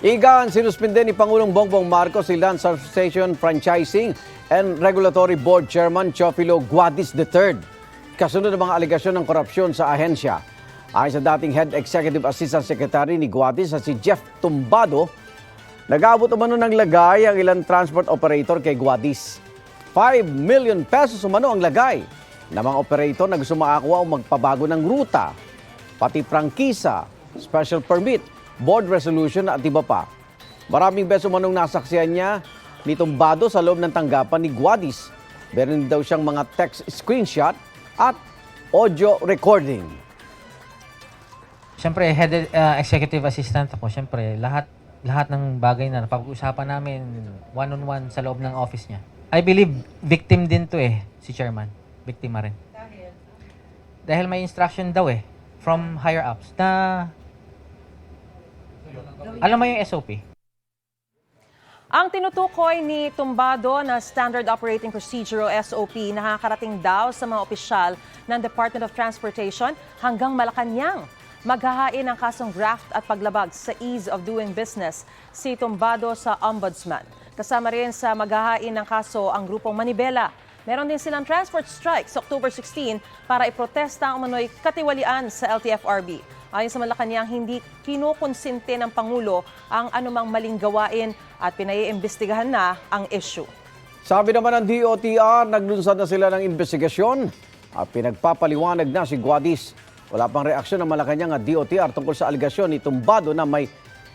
Igan, sinuspinde ni Pangulong Bongbong Marcos si Land Association Franchising and Regulatory Board Chairman Chofilo Guadis III. Kasunod ng mga alegasyon ng korupsyon sa ahensya. Ayon sa dating Head Executive Assistant Secretary ni Guadis na si Jeff Tumbado, nag-aabot umano ng lagay ang ilang transport operator kay Guadis. 5 million pesos umano ang lagay ng mga operator na gusto makakuha o magpabago ng ruta, pati prangkisa, special permit, board resolution at iba pa. Maraming beses umanong nasaksihan niya ni Tumbado sa loob ng tanggapan ni Guadis. Meron daw siyang mga text screenshot at audio recording. Siyempre, head executive assistant ako. Siyempre, lahat ng bagay na napag-uusapan namin one-on-one sa loob ng office niya. I believe victim din to si chairman. Biktima rin. Dahil may instruction daw from higher ups na alam mo yung SOP. Ang tinutukoy ni Tumbado na Standard Operating Procedure o SOP nakakarating daw sa mga opisyal ng Department of Transportation hanggang Malacanang. Maghahain ng kasong graft at paglabag sa ease of doing business si Tumbado sa Ombudsman. Kasama rin sa maghahain ng kaso ang grupong Manibela. Meron din silang transport strike sa October 16 para iprotesta ang umano'y katiwalian sa LTFRB. Ayon sa Malacanang, hindi kinukonsinte ng Pangulo ang anumang maling gawain at pinaiimbestigahan na ang issue. Sabi naman ng DOTR, naglunsad na sila ng investigasyon at pinagpapaliwanag na si Guadis. Wala pang reaksyon ng Malacanang at DOTR tungkol sa aligasyon ni Tumbado na may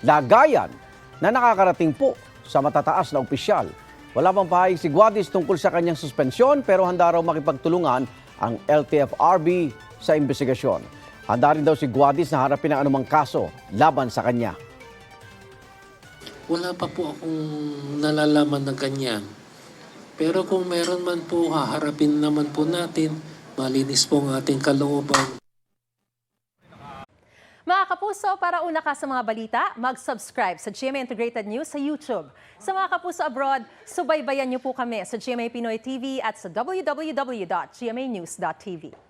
lagayan na nakakarating po sa matataas na opisyal. Wala pang pahayag si Guadis tungkol sa kanyang suspensyon pero handa raw makipagtulungan ang LTFRB sa investigasyon. Handa rin daw si Guadis na harapin ang anumang kaso laban sa kanya. Wala pa po akong nalalaman ng ganyan. Pero kung meron man po, haharapin naman po natin. Malinis po ang ating kalooban. Mga kapuso, para una ka sa mga balita, mag-subscribe sa GMA Integrated News sa YouTube. Sa mga kapuso abroad, subaybayan niyo po kami sa GMA Pinoy TV at sa www.gmanews.tv.